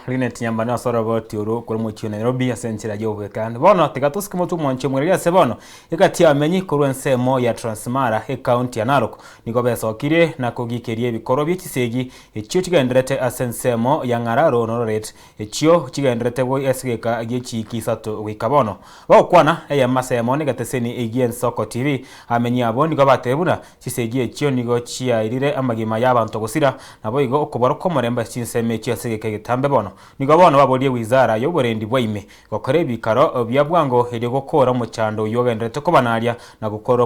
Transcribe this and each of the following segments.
Linet nyambano soro boti uru kuri mu cyune Nairobi asentira gihugu kandi bono tegatuske mutu mwanche mwerya se bono ikati amenyi kuri ensemo ya Transmara e county ya Narok niko besokire na kugikerie bikoro by'ikisegi ekyo kigenderete asensemo ya Ngararo Noret ekyo kigenderete go esgeka gyekikisato wikabono bakwana eya masemo ni gateseni egien Soko TV amenyi abo niko batebuna kisegi ekyo nigo chiairire amagima y'abantu gusira nabo igo okubara ko muremba chinseme cyasegeka gitambe bono nigo bono baboliye wizara y'uburendi bw'ime gokore ibikaro bya bwango iri gukora mu cyando yogendere ko banaria na gukora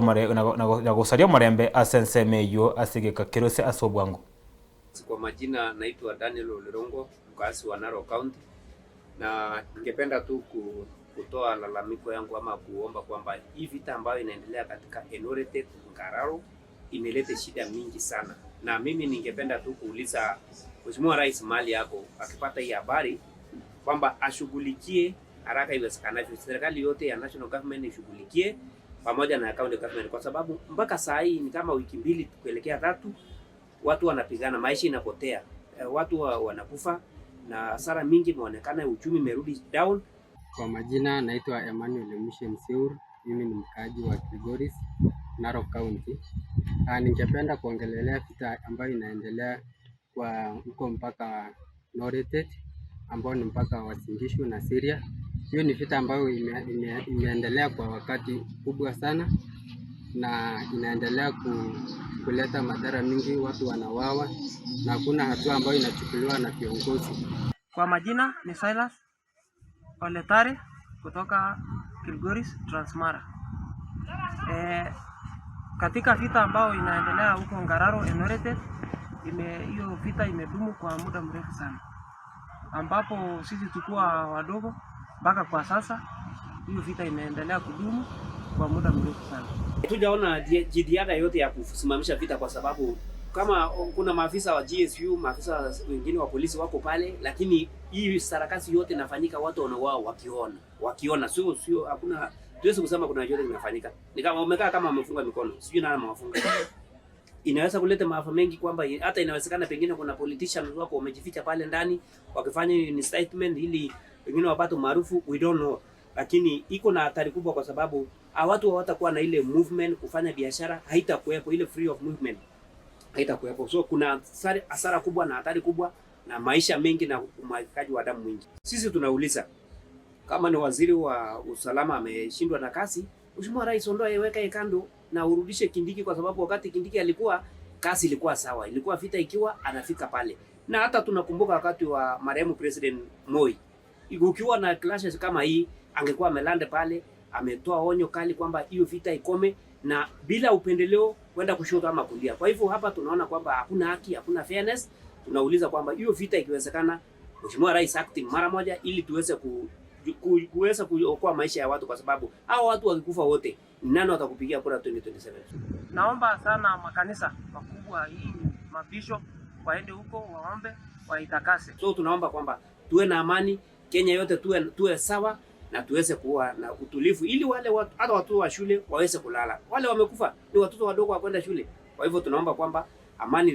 na gusaria murembe asenseme yo asegeka kirose asobwango. Kwa majina naitwa Daniel Olerongo, mkazi wa Narok County, na ningependa tu kutoa lalamiko yangu ama kuomba kwamba hii vita ambayo inaendelea katika Enoretet Ngararo imeleta shida mingi sana, na mimi ningependa tu kuuliza Mheshimiwa Rais mali yako akipata hii habari kwamba ashughulikie haraka iwezekanavyo. Serikali yote ya national government ishughulikie pamoja na county government, kwa sababu mpaka saa hii ni kama wiki 2 kuelekea 3 watu wanapigana, maisha inapotea, watu wanakufa na hasara mingi imeonekana, uchumi merudi down. Kwa majina naitwa Emmanuel Mseur, mimi ni mkaji wa Kilgoris, Narok County. Ningependa kuongelelea vita ambayo inaendelea kwa huko mpaka Noretet ambao ni mpaka wa Singishu na Syria. Hiyo ni vita ambayo imeendelea kwa wakati kubwa sana na inaendelea kuleta madhara mingi, watu wanawawa na hakuna hatua ambayo inachukuliwa na viongozi. Kwa majina ni Silas Oletare kutoka Kilgoris, Transmara. Katika vita ambayo inaendelea huko Ngararo Enoretet, hiyo vita imedumu kwa muda mrefu sana, ambapo sisi tukua wadogo mpaka kwa sasa hiyo vita imeendelea kudumu kwa muda mrefu sana. Tujaona jitihada yote ya kusimamisha vita, kwa sababu kama kuna maafisa wa GSU, maafisa wengine wa polisi wako pale, lakini hii sarakasi yote inafanyika watu wanao wakiona sio hakuna, tuwezi kusema kuna yote inafanyika. Ni kama umekaa kama wamefunga mikono, sijui nani amewafunga. Inaweza kuleta maafa mengi, kwamba hata inawezekana pengine kuna politicians wako wamejificha pale ndani wakifanya incitement ili wengine wapate maarufu, we don't know. Lakini iko na hatari kubwa, kwa sababu watu hawatakuwa na ile movement, kufanya biashara haitakuwepo, ile free of movement haitakuwepo. So kuna hasara kubwa na hatari kubwa na maisha mengi na umwagikaji wa damu mwingi. Sisi tunauliza kama ni waziri wa usalama ameshindwa na kasi, Mheshimiwa Rais ondoa yeweka kando na urudishe Kindiki, kwa sababu wakati Kindiki alikuwa kasi ilikuwa sawa, ilikuwa vita ikiwa anafika pale. Na hata tunakumbuka wakati wa marehemu President Moi, ukiwa na clashes kama hii angekuwa amelande pale, ametoa onyo kali kwamba hiyo vita ikome na bila upendeleo kwenda kushoto ama kulia. Kwa hivyo hapa tunaona kwamba hakuna haki, hakuna fairness. Tunauliza kwamba hiyo vita ikiwezekana Mheshimiwa Rais acting mara moja, ili tuweze kuweza kuokoa maisha ya watu, kwa sababu hao watu wakikufa wote nani watakupigia kura 2027? Naomba sana makanisa makubwa, hii mabisho waende huko waombe waitakase. So tunaomba kwamba tuwe na amani Kenya yote, tuwe sawa na tuweze kuwa na utulivu, ili wale watu, hata watu wa shule waweze kulala. Wale wamekufa ni watoto wadogo wa kwenda shule. Kwa hivyo tunaomba kwamba amani